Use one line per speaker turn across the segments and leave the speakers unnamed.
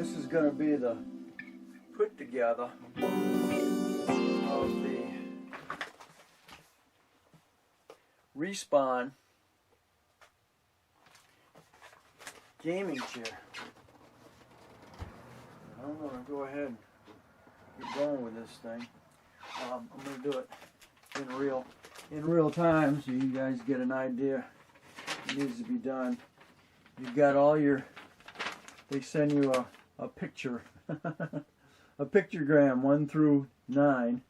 This is going to be the put together of the Respawn gaming chair. I'm going to go ahead and get going with this thing. I'm going to do it in real time so you guys get an idea. It needs to be done. You've got all your, they send you a picture, a pictogram 1 through 9,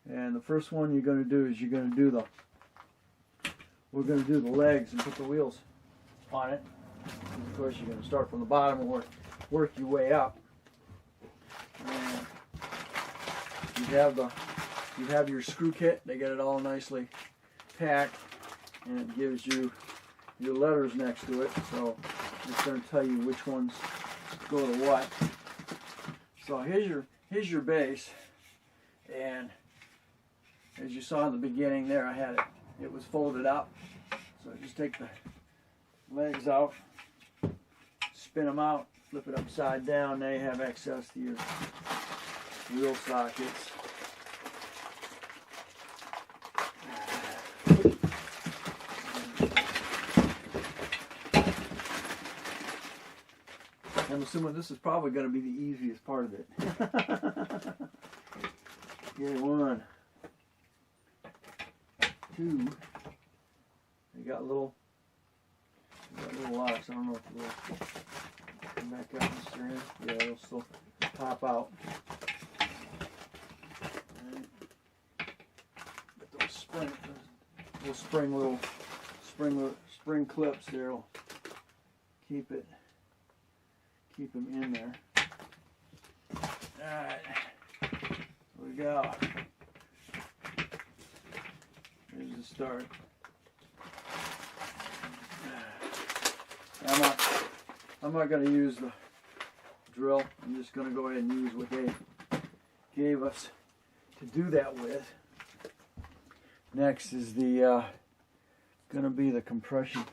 and the first one you're going to do is we're going to do the legs and put the wheels on it. And of course you're going to start from the bottom and work your way up. And you have your screw kit. They get it all nicely packed, and it gives you your letters next to it, so it's going to tell you which ones go to what. So here's your base, and as you saw in the beginning there, I had it was folded up. So just take the legs out, spin them out, flip it upside down. Now you have access to your wheel sockets. I'm assuming this is probably going to be the easiest part of it. Okay, 1, 2. They got little locks. I don't know if they'll come back out and steer in. Yeah, they'll still pop out. Right. But those spring clips there will keep them in there. Alright, here we go. Here's the start. I'm not going to use the drill. I'm just going to go ahead and use what they gave us to do that with. Next is the going to be the compression.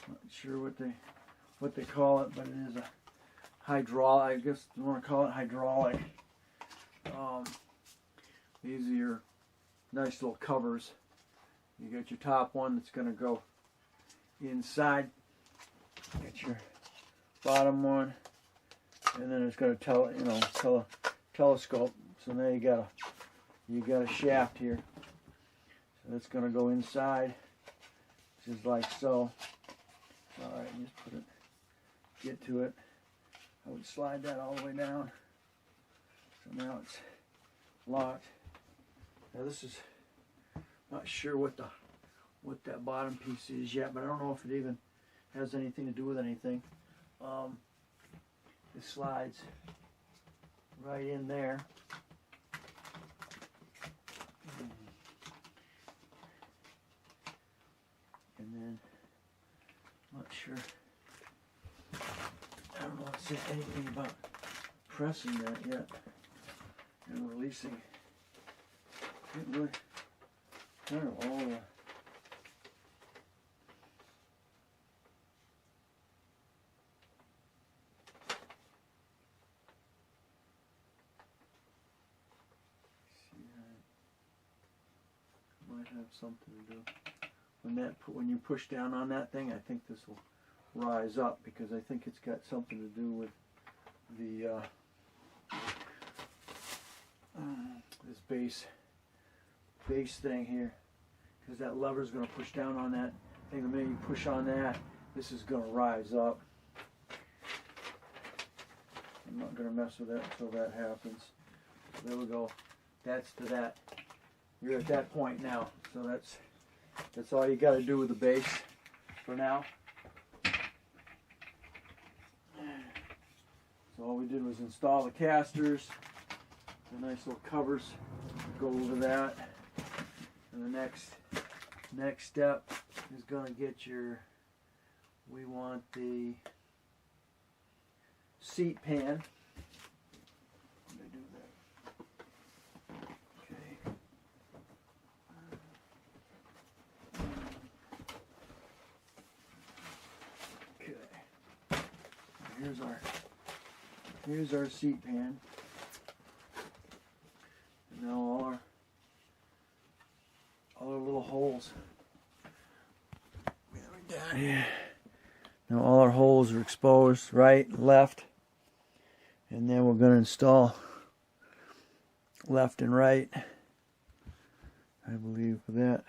Not sure what they call it, but it is a hydraulic. I guess you want to call it hydraulic. These are your nice little covers. You got your top one that's going to go inside. Get your bottom one, and then it's going to telescope. So now you got a shaft here. So that's going to go inside, just like so. All right, just get to it. I would slide that all the way down. So now it's locked. Now this is not sure what that bottom piece is yet, but I don't know if it even has anything to do with anything. It slides right in there. And then I'm not sure. I don't know if it says anything about pressing that yet and releasing. It really kind of all might have something to do. When you push down on that thing, I think this will rise up, because I think it's got something to do with the this base thing here, because that lever is going to push down on that thing. The minute you push on that, this is going to rise up. I'm not going to mess with that until that happens. So there we go. That's to that. You're at that point now. So that's all you got to do with the base for now. So all we did was install the casters, the nice little covers, go over that, and the next step is going to get we want the seat pan. Let me do that. Okay. here's our seat pan. And now all our little holes. Down here. Now all our holes are exposed, right, left. And then we're going to install left and right, I believe, for that.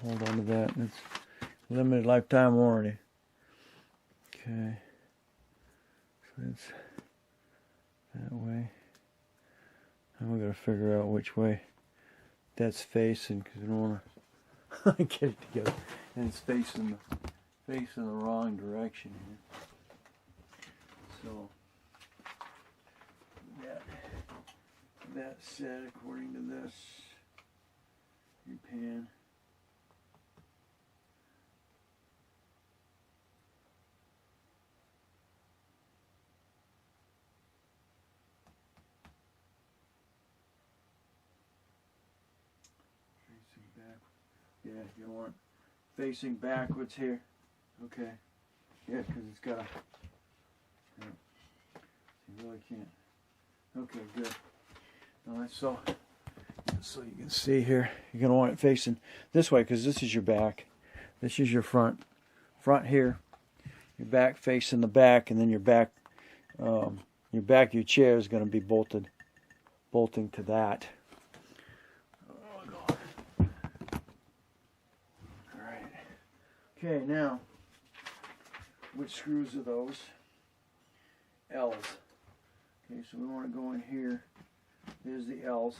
Hold on to that. It's limited lifetime warranty. Okay. So it's that way. And we're going to figure out which way that's facing, because we don't want to get it together. And it's facing the wrong direction here. So that said, according to this, your pan. Yeah, you want facing backwards here. Okay. Yeah, because it's got a... Yeah. You really can't. Okay, good. Alright, so you can see here, you're going to want it facing this way, because this is your back. This is your front. Front here. Your back facing the back, and then your back of your chair is going to be bolting to that. Okay, now, which screws are those? L's. Okay, so we want to go in here. There's the L's.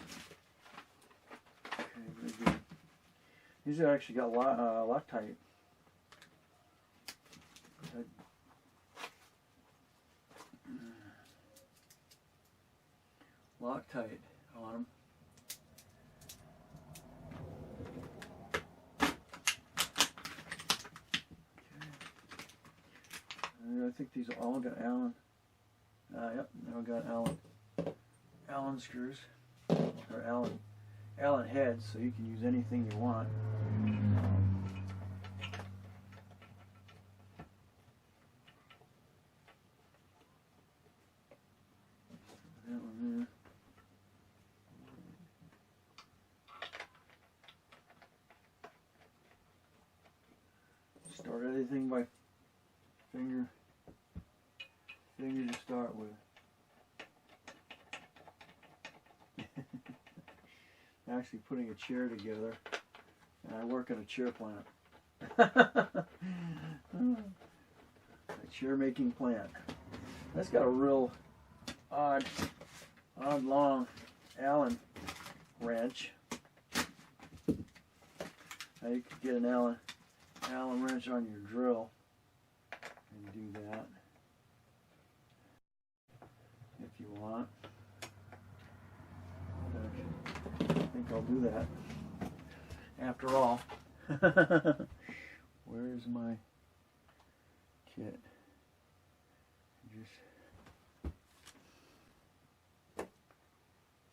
Okay, very good. These have actually got Loctite. Loctite on them. I think these all got Allen. Yep, now got Allen screws, or Allen heads, so you can use anything you want. That one there. Start everything by finger to start with. Actually putting a chair together, and I work at a chair plant. A chair making plant. That's got a real odd long Allen wrench. Now you could get an Allen wrench on your drill and do that if you want. I think I'll do that. After all, where's my kit?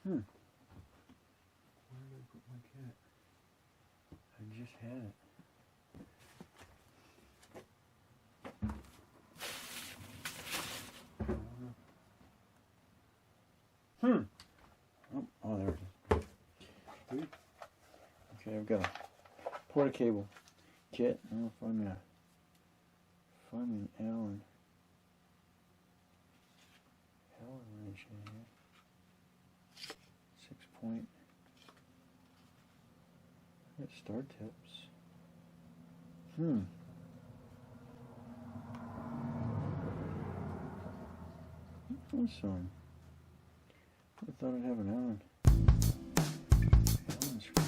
Where did I put my kit? I just had it. Oh, there it is. Okay, I've got a porta cable kit. I don't know if I'm gonna find me an Allen wrench in here. 6-point. I got star tips. Awesome. I thought I'd have an Allen screw.